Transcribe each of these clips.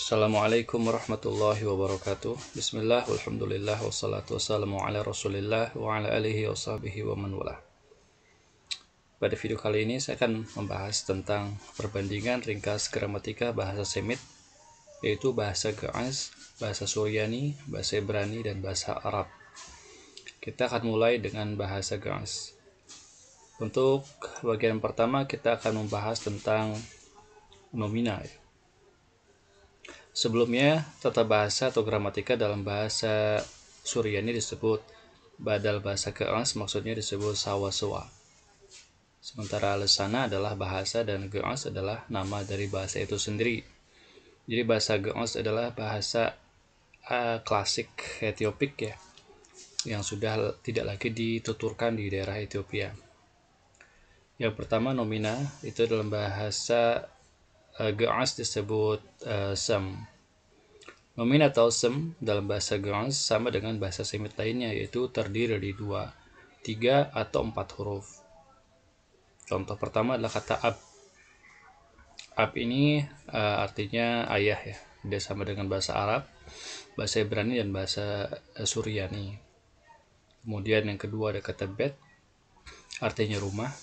Assalamualaikum warahmatullahi wabarakatuh. Bismillah, walhamdulillah, wassalatu wassalamu ala rasulillah wa ala alihi wa sahbihi wa man wala. Pada video kali ini saya akan membahas tentang perbandingan ringkas gramatika bahasa Semit, yaitu bahasa Ge'ez, bahasa Suryani, bahasa Ibrani, dan bahasa Arab. Kita akan mulai dengan bahasa Ge'ez. Untuk bagian pertama kita akan membahas tentang nomina. Sebelumnya, tata bahasa atau gramatika dalam bahasa Suryani disebut badal, bahasa Ge'ez maksudnya disebut sawa-sawa. Sementara lesana adalah bahasa dan Ge'ez adalah nama dari bahasa itu sendiri. Jadi bahasa Ge'ez adalah bahasa klasik Etiopik ya, yang sudah tidak lagi dituturkan di daerah Ethiopia. Yang pertama nomina, itu dalam bahasa Ge'ez disebut sam. Nomina atau sam dalam bahasa Ge'ez sama dengan bahasa Semit lainnya, yaitu terdiri dari 2, 3, atau 4 huruf. Contoh pertama adalah kata ab. Ab ini artinya ayah ya. Dia sama dengan bahasa Arab, bahasa Ibrani, dan bahasa Suryani. Kemudian yang kedua ada kata bet, artinya rumah.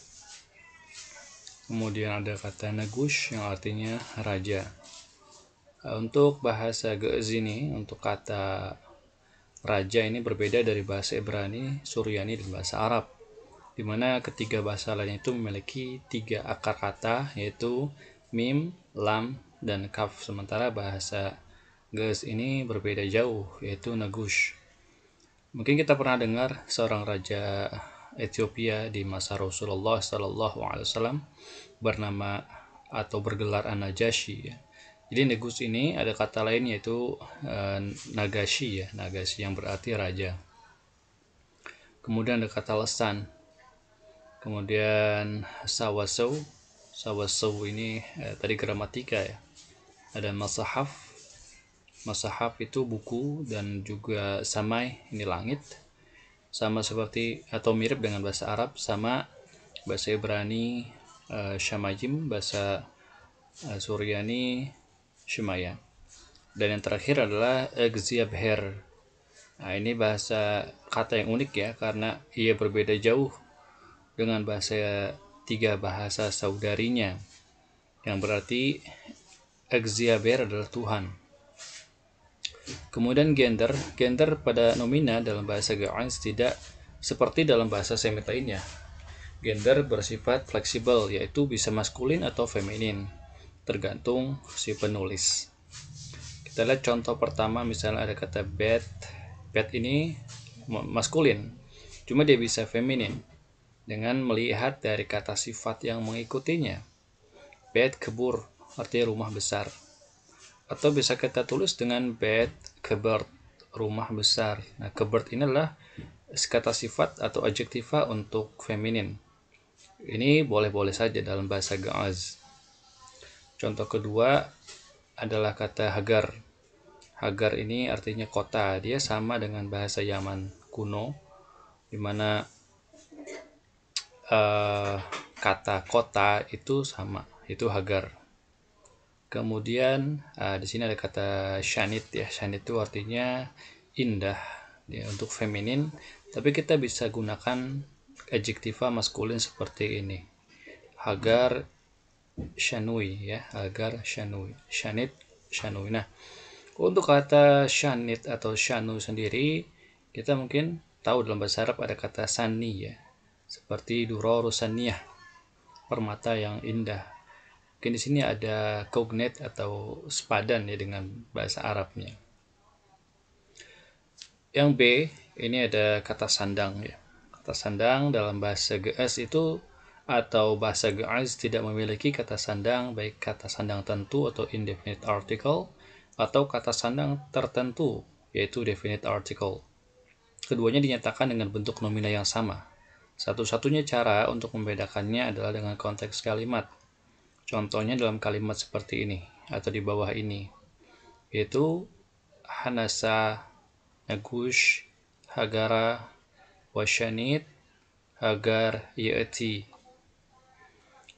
Kemudian ada kata nagush yang artinya raja. Untuk bahasa Ge'ez ini, untuk kata raja ini berbeda dari bahasa Ibrani, Suryani, dan bahasa Arab, di mana ketiga bahasa lain itu memiliki 3 akar kata, yaitu mim, lam, dan kaf. Sementara bahasa Ge'ez ini berbeda jauh, yaitu nagush. Mungkin kita pernah dengar seorang raja Ethiopia di masa Rasulullah SAW bernama atau bergelar An-Najashi ya. Jadi nagush ini ada kata lain yaitu Nagashi ya, Nagashi yang berarti raja. Kemudian ada kata lesan. Kemudian sawasaw. Sawasaw ini tadi gramatika ya. Ada masahaf. Masahaf itu buku, dan juga samai ini langit. Sama seperti atau mirip dengan bahasa Arab, sama bahasa Ibrani Shamajim, bahasa Suryani Shemaya. Dan yang terakhir adalah Egziabher. Nah, ini bahasa kata yang unik ya, karena ia berbeda jauh dengan bahasa 3 bahasa saudarinya, yang berarti Egziabher adalah Tuhan. Kemudian gender pada nomina dalam bahasa Ge'ez tidak seperti dalam bahasa Semit lainnya. Gender bersifat fleksibel, yaitu bisa maskulin atau feminin, tergantung si penulis. Kita lihat contoh pertama, misalnya ada kata bet. Bet ini maskulin, cuma dia bisa feminin dengan melihat dari kata sifat yang mengikutinya. Bet kebur, artinya rumah besar. Atau bisa kita tulis dengan bet kebert, rumah besar. Nah, kebert ini adalah kata sifat atau adjektiva untuk feminin. Ini boleh-boleh saja dalam bahasa Ge'ez. Contoh kedua adalah kata hagar. Hagar ini artinya kota. Dia sama dengan bahasa Yaman kuno, di mana kata kota itu sama, itu hagar. Kemudian di sini ada kata shanit ya. Shanit itu artinya indah ya, untuk feminin, tapi kita bisa gunakan adjektiva maskulin seperti ini. Hagar shanui ya, hagar shanui. Shanit shanui. Nah, untuk kata shanit atau shanu sendiri, kita mungkin tahu dalam bahasa Arab ada kata sani ya, seperti duror saniyah, permata yang indah. Mungkin di sini ada cognate atau sepadan ya dengan bahasa Arabnya. Yang B, ini ada kata sandang ya. Kata sandang dalam bahasa Ge'ez itu atau bahasa Ge'ez tidak memiliki kata sandang, baik kata sandang tentu atau indefinite article atau kata sandang tertentu yaitu definite article. Keduanya dinyatakan dengan bentuk nomina yang sama. Satu-satunya cara untuk membedakannya adalah dengan konteks kalimat. Contohnya dalam kalimat seperti ini atau di bawah ini, yaitu hanasa, nagush, hagara, washanit, hagar, ya'ti.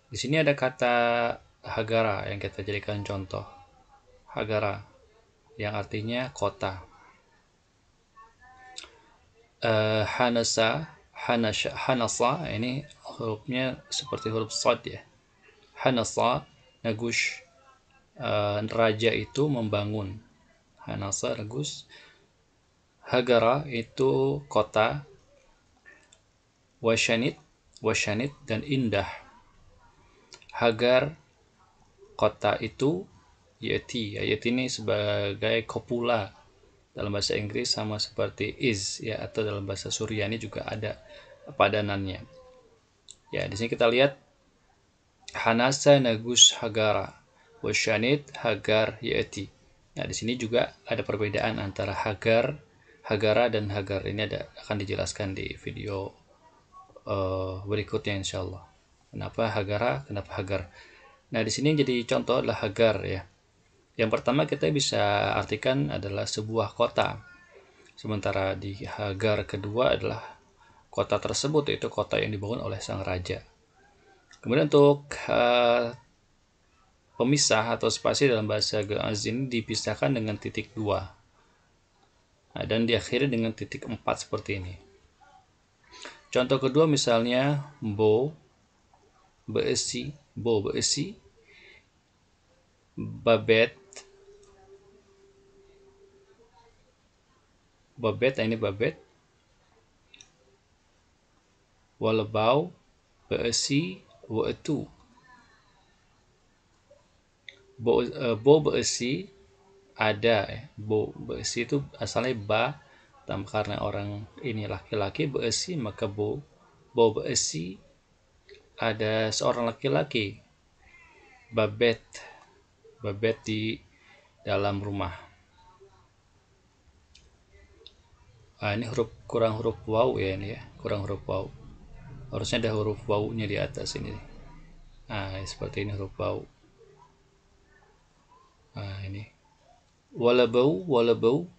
Di sini ada kata hagara yang kita jadikan contoh. Hagara. yang artinya kota. Hanasa ini hurufnya seperti huruf shad ya. Hanasa nagush, raja itu membangun. Hanasa nagush. Hagara itu kota. Washanit dan indah. Hagar kota itu. Yati ini sebagai kopula dalam bahasa Inggris, sama seperti is ya, atau dalam bahasa Suryani juga ada padanannya. Ya, di sini kita lihat Hanasa nagus Hagara, washanit Hagar Yati. Nah, di sini juga ada perbedaan antara Hagara dan Hagar. Ini akan dijelaskan di video berikutnya insyaallah. Kenapa Hagara, kenapa Hagar? Nah, di sini jadi contoh adalah Hagar ya. Yang pertama kita bisa artikan adalah sebuah kota. Sementara di Hagar kedua adalah kota tersebut, yaitu kota yang dibangun oleh sang raja. Kemudian untuk pemisah atau spasi dalam bahasa Ge'ez ini dipisahkan dengan titik 2. Nah, dan diakhiri dengan titik 4 seperti ini. Contoh kedua misalnya bo beesi, babet, ini babet, walebau, beesi, wetu. Bo beesi ada ya. Bo beesi itu asalnya ba, karena orang ini laki-laki, beesi maka bo beesi ada seorang laki-laki. Babet di dalam rumah. Ini kurang huruf waw ya, ini ya, kurang huruf waw. Harusnya ada huruf waw-nya di atas ini. Seperti ini huruf waw. Ini walabau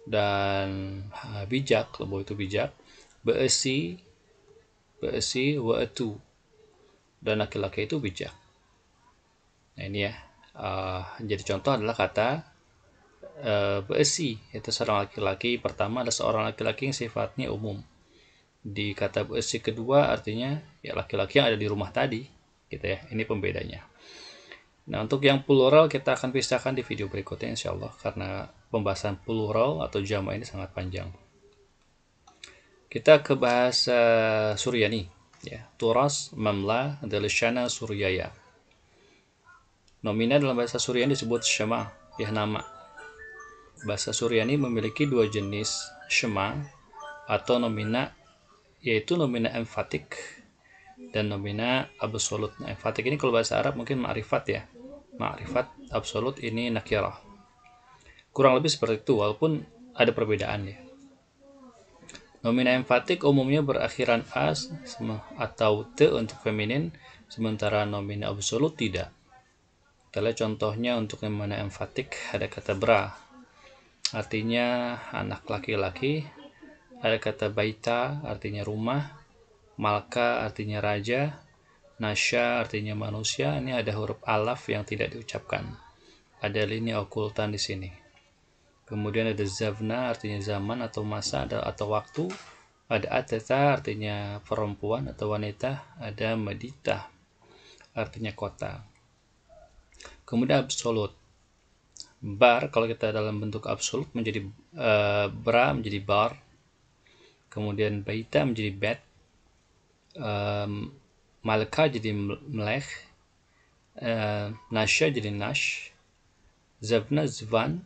dan bijak, lebau itu bijak. Beesi wa'atu, dan laki-laki itu bijak. Nah, ini ya. Jadi contoh adalah kata beesi, itu seorang laki-laki. Pertama ada seorang laki-laki yang sifatnya umum. Di kata beesi kedua artinya ya laki-laki yang ada di rumah tadi, gitu ya. Ini pembedanya. Nah, untuk yang plural kita akan pisahkan di video berikutnya insyaallah, karena pembahasan plural atau jamak ini sangat panjang. Kita ke bahasa Suryani ya. Turas mamla dalshana suryaya. Nomina dalam bahasa Suryani disebut syama ya, nama. Bahasa Suryani memiliki dua jenis syama atau nomina, yaitu nomina emfatik dan nomina absolut. Nah, emfatik ini kalau bahasa Arab mungkin ma'rifat ya. Ma'rifat, absolut ini nakirah. Kurang lebih seperti itu, walaupun ada perbedaan ya. Nomina emfatik umumnya berakhiran as atau te untuk feminin, sementara nomina absolut tidak. Kita lihat contohnya untuk nomina emfatik, ada kata bra, artinya anak laki-laki. Ada kata baita, artinya rumah. Malka, artinya raja. Nasya, artinya manusia. Ini ada huruf alaf yang tidak diucapkan. Ada linea okultan di sini. Kemudian ada zavna, artinya zaman atau masa atau waktu. Ada ateta, artinya perempuan atau wanita. Ada medita, artinya kota. Kemudian absolut. Bar, kalau kita dalam bentuk absolut menjadi bra menjadi bar. Kemudian baita menjadi bet. Malka jadi melek. Nasya jadi nash. Zavna zvan.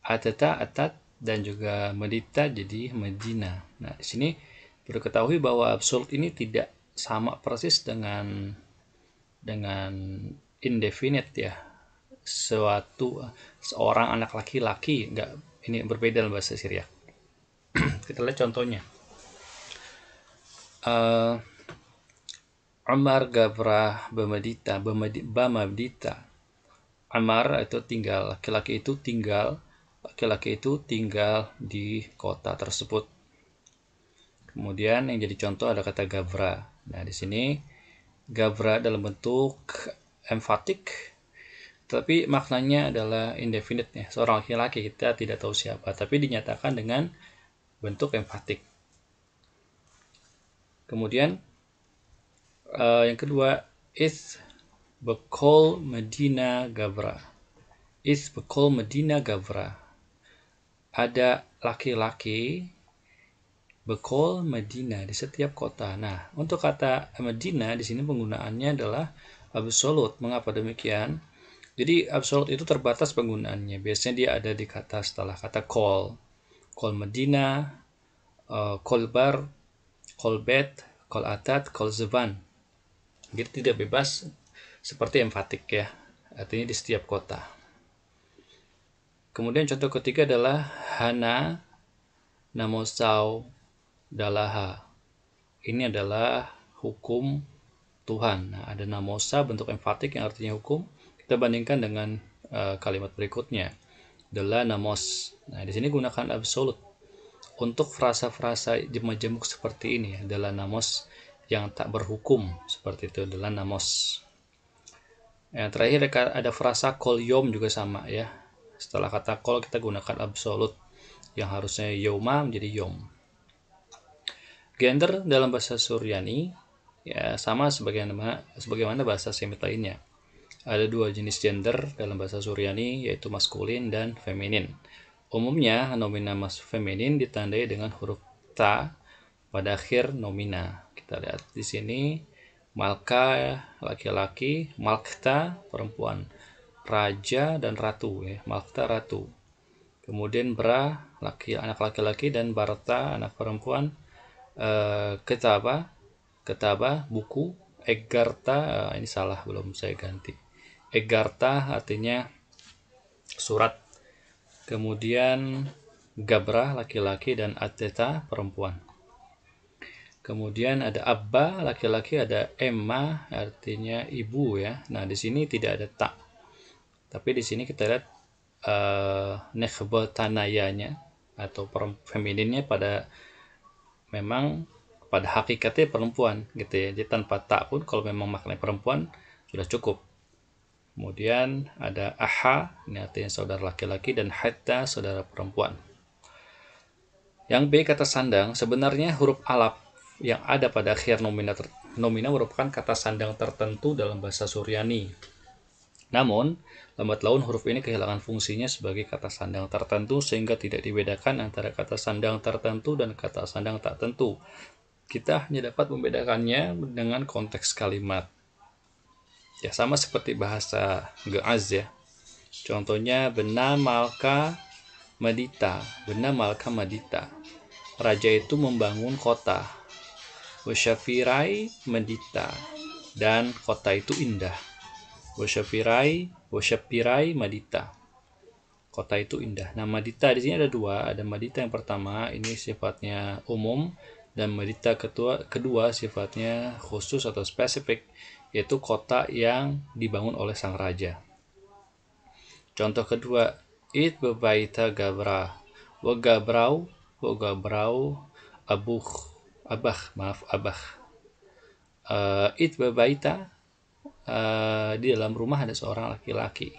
Atata atat, dan juga medita jadi medina. Nah, di sini perlu ketahui bahwa absolut ini tidak sama persis dengan indefinite ya. Seorang anak laki-laki, enggak, ini berbeda dalam bahasa Syriak. Kita lihat contohnya. Amar gavra bamedita. Amar itu tinggal, laki-laki itu tinggal di kota tersebut. Kemudian yang jadi contoh ada kata gavra. Nah, di sini gavra dalam bentuk emfatik Tapi maknanya adalah indefinite ya, seorang laki-laki, kita tidak tahu siapa, tapi dinyatakan dengan bentuk emphatic. Kemudian yang kedua, is bekol Medina Gavra. Is bekol Medina Gavra. Ada laki-laki bekol Medina di setiap kota. Nah, untuk kata Medina di sini penggunaannya adalah absolut. Mengapa demikian? Jadi absolut itu terbatas penggunaannya. Biasanya dia ada di kata setelah kata kol. Kol Medina, kol bar, kol bet, kol atat, kol zeban. Jadi tidak bebas seperti emphatic ya. Artinya di setiap kota. Kemudian contoh ketiga adalah hana namosau dalaha. Ini adalah hukum Tuhan. Nah, ada namosa bentuk emphatic yang artinya hukum. Kita bandingkan dengan kalimat berikutnya. Dala namos. Nah, di sini gunakan absolut. Untuk frasa-frasa jemuk seperti ini ya, dala namos yang tak berhukum seperti itu, dala namos. Yang terakhir ada frasa kol yom juga sama ya. Setelah kata kol kita gunakan absolut yang harusnya yoma menjadi yom. Gender dalam bahasa Suryani ya sama sebagaimana bahasa Semit lainnya. Ada dua jenis gender dalam bahasa Suryani, yaitu maskulin dan feminin. Umumnya nomina feminin ditandai dengan huruf ta pada akhir nomina. Kita lihat di sini malka laki-laki, malkta perempuan, raja dan ratu ya, malkta ratu. Kemudian bra anak laki-laki dan barta anak perempuan. Ketaba buku, egarta ini salah belum saya ganti. Egarta artinya surat. Kemudian gabra laki-laki dan ateta perempuan. Kemudian ada abba laki-laki, ada emma artinya ibu ya. Nah, di sini tidak ada tak. Tapi di sini kita lihat nekhbotanayanya atau femininnya memang pada hakikatnya perempuan gitu ya. Jadi tanpa tak pun kalau memang maknanya perempuan sudah cukup. Kemudian ada aha, ini artinya saudara laki-laki, dan hatta saudara perempuan. Yang B kata sandang, sebenarnya huruf alaf yang ada pada akhir nomina merupakan kata sandang tertentu dalam bahasa Suryani. Namun, lambat laun huruf ini kehilangan fungsinya sebagai kata sandang tertentu sehingga tidak dibedakan antara kata sandang tertentu dan kata sandang tak tentu. Kita hanya dapat membedakannya dengan konteks kalimat. Ya, sama seperti bahasa Ge'az ya. Contohnya bena malka madita. Bena malka madita. Raja itu membangun kota. Wasyafirai madita. Dan kota itu indah. Wasyafirai madita. Kota itu indah. Nah, madita di sini ada dua. Ada madita yang pertama, ini sifatnya umum, dan madita kedua sifatnya khusus atau spesifik, yaitu kota yang dibangun oleh sang raja. Contoh kedua, it bebaita gabra, wa gabrau abah. It bebaita, di dalam rumah ada seorang laki-laki.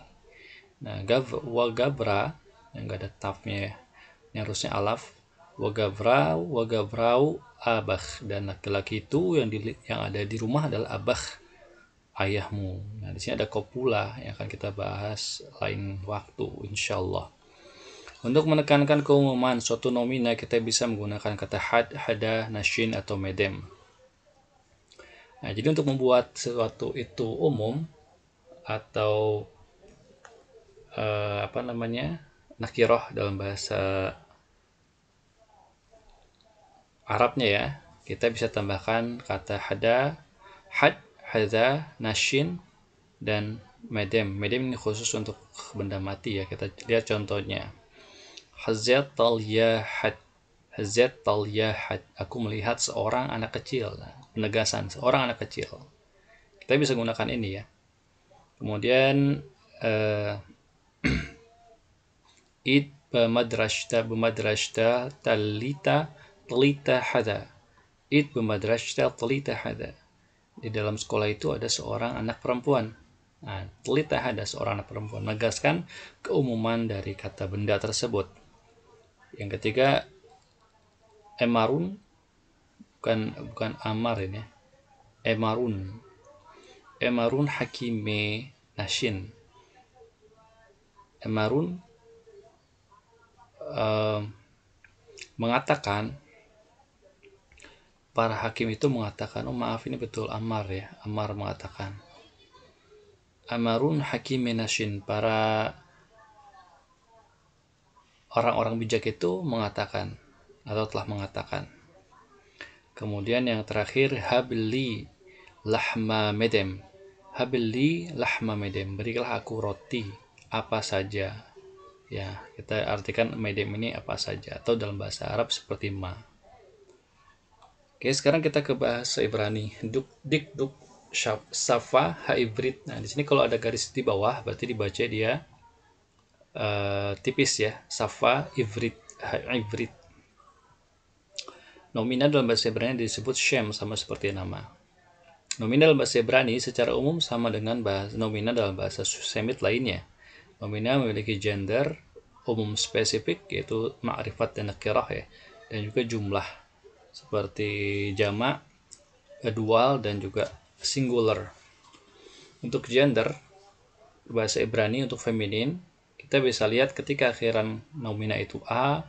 Nah, wa gabra yang gak ada tafnya ya, yang harusnya alaf. Wa gabrau abah, dan laki-laki itu yang ada di rumah adalah abah, ayahmu. Nah, di sini ada kopula yang akan kita bahas lain waktu insyaallah. Untuk menekankan keumuman suatu nomina, kita bisa menggunakan kata had, hada, nashin atau medem. Nah, jadi untuk membuat sesuatu itu umum atau nakiroh dalam bahasa Arabnya ya, kita bisa tambahkan kata hada, had, hada, nashin, dan medem. Medem ini khusus untuk benda mati ya. Kita lihat contohnya. Hazat talyahat. Aku melihat seorang anak kecil. Penegasan seorang anak kecil. Kita bisa gunakan ini ya. Kemudian id bemadrashta talita hada. Id bemadrashta talita hada. Di dalam sekolah itu ada seorang anak perempuan. Nah, telita hadas seorang anak perempuan menegaskan keumuman dari kata benda tersebut. Yang ketiga, emarun, bukan amar ini. Emarun. Emarun hakime nashin. Emarun mengatakan, para hakim itu mengatakan, oh maaf ini betul Ammar ya, Ammar mengatakan. Amarun hakime nashin, para orang-orang bijak itu mengatakan atau telah mengatakan. Kemudian yang terakhir, habli lahma medem. Habli lahma medem, berilah aku roti apa saja. Ya, kita artikan medem ini apa saja, atau dalam bahasa Arab seperti ma. Oke, sekarang kita ke bahasa Ibrani. Duk safa hybrid. Nah, di sini kalau ada garis di bawah berarti dibaca dia tipis ya. Safa hybrid. Nominal dalam bahasa Ibrani disebut shem, sama seperti nama. Nominal dalam bahasa Ibrani secara umum sama dengan nominal dalam bahasa Semit lainnya. Nominal memiliki gender umum spesifik, yaitu ma'rifat dan nakirah ya, dan juga jumlah seperti jamak, dual, dan juga singular. Untuk gender bahasa Ibrani untuk feminin, kita bisa lihat ketika akhiran nomina itu a,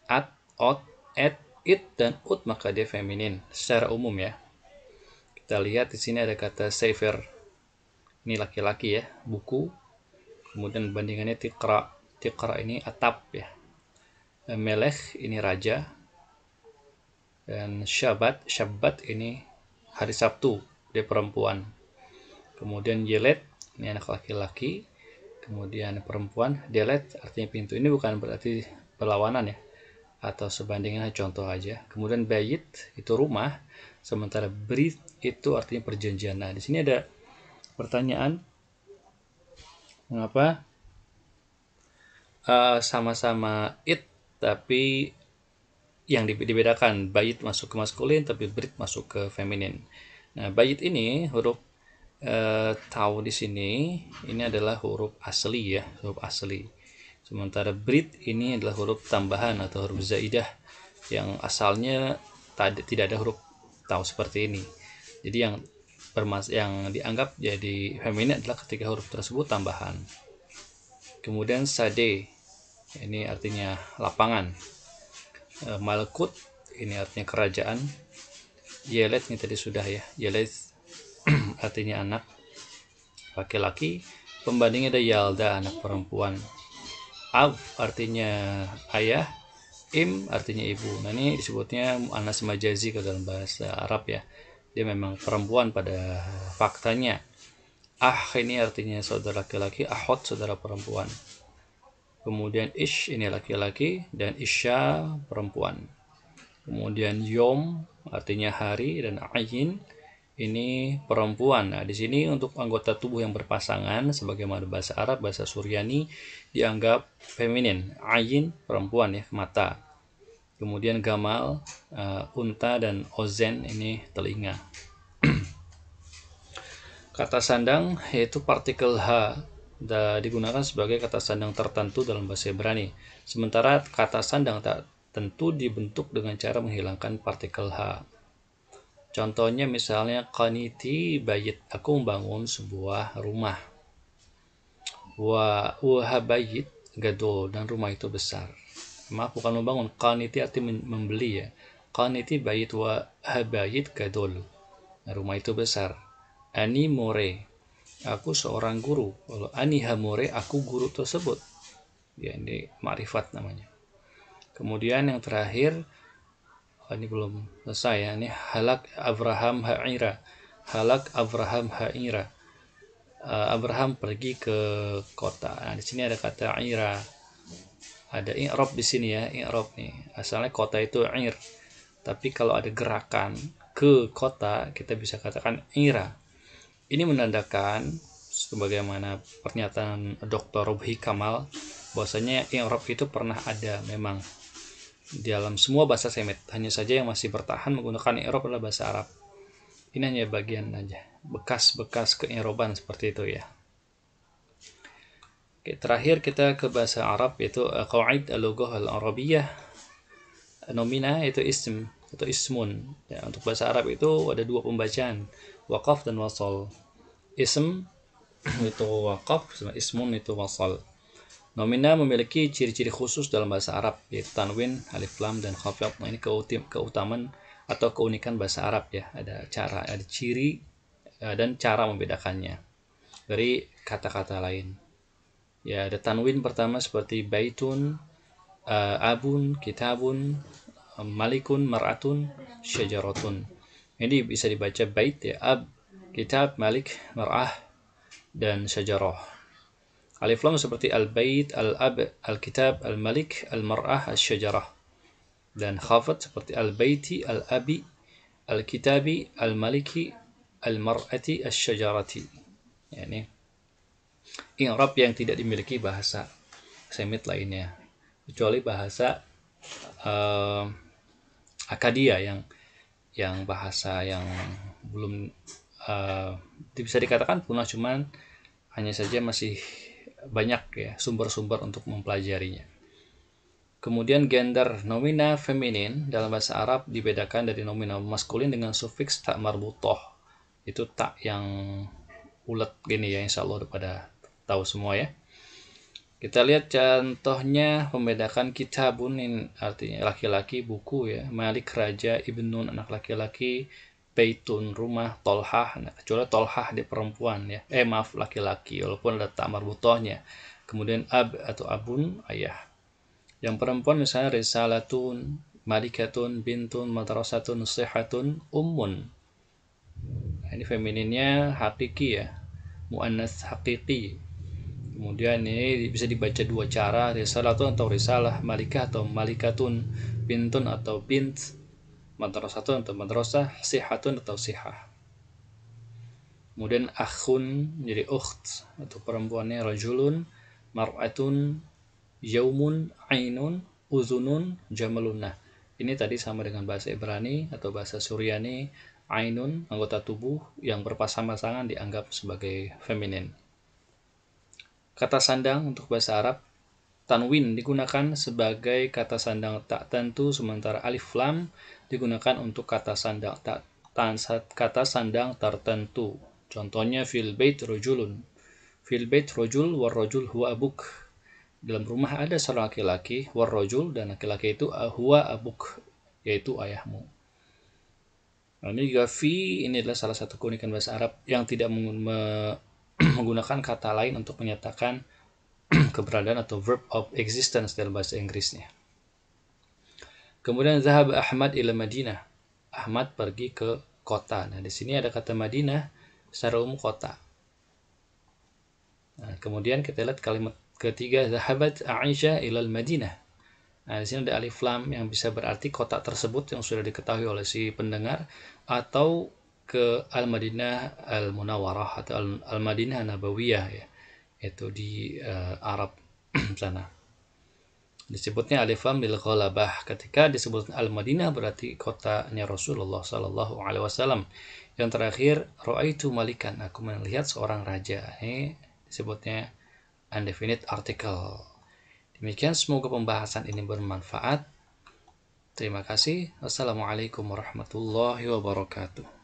at, ot, et, it, dan ut, maka dia feminin secara umum ya. Kita lihat di sini ada kata sefer, ini laki-laki ya, buku. Kemudian bandingannya tikra, tikra ini atap ya. Melech ini raja. Dan syabat ini hari Sabtu, dia perempuan. Kemudian yelet, ini anak laki-laki. Kemudian perempuan, delet artinya pintu. Ini bukan berarti perlawanan ya, atau sebandingnya, contoh aja. Kemudian bayit itu rumah, sementara brit itu artinya perjanjian. Nah, di sini ada pertanyaan, mengapa sama-sama it tapi yang dibedakan, bayit masuk ke maskulin tapi brit masuk ke feminin. Nah, bayit ini huruf tahu di sini ini adalah huruf asli ya, huruf asli. Sementara brit ini adalah huruf tambahan atau huruf zaidah yang asalnya tidak ada huruf tahu seperti ini. Jadi yang dianggap jadi feminin adalah ketika huruf tersebut tambahan. Kemudian sade ini artinya lapangan. Malkut ini artinya kerajaan. Yelet ini tadi sudah ya, yelet artinya anak laki-laki. Pembandingnya ada yalda, anak perempuan. Ab artinya ayah, im artinya ibu. Nah, ini disebutnya muannas majazi ke dalam bahasa Arab ya. Dia memang perempuan pada faktanya. Ini artinya saudara laki-laki, ahot saudara perempuan. Kemudian ish ini laki-laki dan isya perempuan. Kemudian yom artinya hari dan ayin ini perempuan. Nah, di sini untuk anggota tubuh yang berpasangan sebagaimana bahasa Arab, bahasa Suryani dianggap feminin. Ayin perempuan ya, mata. Kemudian gamal unta dan ozen ini telinga. Kata sandang yaitu partikel h digunakan sebagai kata sandang tertentu dalam bahasa Ibrani. Sementara kata sandang tak tentu dibentuk dengan cara menghilangkan partikel h. Contohnya misalnya qaniti bayit, aku membangun sebuah rumah. Wa bayit gadol, dan rumah itu besar. Maaf, bukan membangun. Qaniti artinya membeli ya. Qaniti bayit wa habayit gadol. Nah, rumah itu besar. Ani more, aku seorang guru. Kalau ani hamore, aku guru tersebut. Ya, ini ma'rifat namanya. Kemudian yang terakhir, ini belum selesai ya. Ini halak Abraham ha'ira. Halak Abraham ha'ira. Abraham pergi ke kota. Nah, di sini ada kata ira. Ada i'rab di sini ya, i'rab nih. Asalnya kota itu ir. Tapi kalau ada gerakan ke kota, kita bisa katakan ira. Ini menandakan sebagaimana pernyataan Dr. Robhi Kamal bahwasanya i'rab itu pernah ada memang dalam semua bahasa Semit. Hanya saja yang masih bertahan menggunakan i'rab adalah bahasa Arab. Ini hanya bagian aja, bekas-bekas ke i'roban seperti itu ya. Oke, terakhir kita ke bahasa Arab, yaitu qawaid al-lughah al-arabiyyah. Nomina itu ism atau ismun. Ya, untuk bahasa Arab itu ada dua pembacaan, waqaf dan wasal. Ism itu waqaf, ismun itu wasal. Nomina memiliki ciri-ciri khusus dalam bahasa Arab, yaitu tanwin, alif lam, dan khafid. Nah, ini keutamaan atau keunikan bahasa Arab ya. Ada ciri dan cara membedakannya dari kata-kata lain. Ya, ada tanwin pertama seperti baitun, abun, kitabun, malikun, mar'atun, syajaratun. Ini bisa dibaca bait ya, ab, kitab, malik, mar'ah, dan syajarah. Alif lam seperti al-bait, al-ab, al-kitab, al-malik, al-mar'ah, al-syajarah. Dan khafat seperti al-baiti, al-abi, al-kitabi, al-maliki, al-mar'ati, al-syajarati. Yani i'rab yang tidak dimiliki bahasa Semit lainnya, kecuali bahasa Akadia yang bahasa yang belum bisa dikatakan punah, cuman hanya saja masih banyak ya sumber-sumber untuk mempelajarinya. Kemudian gender nomina feminin dalam bahasa Arab dibedakan dari nomina maskulin dengan sufiks tak marbutoh. Itu tak yang ulet gini ya, insya Allah udah pada tahu semua ya. Kita lihat contohnya membedakan kitabun, artinya laki-laki, buku ya, malik raja, ibnun anak laki-laki, baitun rumah, tolhah, nah, kecuali tolhah di perempuan ya, maaf laki-laki walaupun ada tak marbutohnya. Kemudian ab atau abun ayah. Yang perempuan misalnya risalatun, malikatun, bintun, madrasatun, sihatun, ummun. Nah, ini femininnya hakiki ya, muannas hakiki. Kemudian ini bisa dibaca dua cara, risalatun atau risalah, malikah atau malikatun, bintun atau bint, madrasatun atau madrasah, sihatun atau sihah. Kemudian akhun jadi ukht atau perempuannya rajulun, mar'atun, yaumun, ainun, uzunun, jamalun. Nah, ini tadi sama dengan bahasa Ibrani atau bahasa Suryani, ainun anggota tubuh yang berpasang-pasangan dianggap sebagai feminin. Kata sandang untuk bahasa Arab, tanwin digunakan sebagai kata sandang tak tentu, sementara alif lam digunakan untuk kata sandang tertentu. Contohnya fil bait rajulun. Fil bait rajul war rajul huwa abuk. Dalam rumah ada seorang laki-laki, war rajul, dan laki-laki itu huwa abuk, yaitu ayahmu. Nah, ini juga fi, ini adalah salah satu keunikan bahasa Arab yang tidak menggunakan kata lain untuk menyatakan keberadaan atau verb of existence dalam bahasa Inggrisnya. Kemudian zahab Ahmad ila Madinah. Ahmad pergi ke kota. Nah, di sini ada kata Madinah secara umum kota. Nah, kemudian kita lihat kalimat ketiga, zahabat Aisyah ila Madinah. Nah, di sini ada alif lam yang bisa berarti kota tersebut yang sudah diketahui oleh si pendengar, atau ke Al-Madinah Al-Munawwarah atau Al-Madinah Nabawiyah ya, yaitu di Arab sana. Disebutnya alif lam lil ghalabah. Ketika disebut Al-Madinah berarti kotanya Rasulullah sallallahu alaihi wasallam. Yang terakhir, ra'aitu malikan, aku melihat seorang raja. Ini disebutnya undefinite article. Demikian, semoga pembahasan ini bermanfaat. Terima kasih. Wassalamualaikum warahmatullahi wabarakatuh.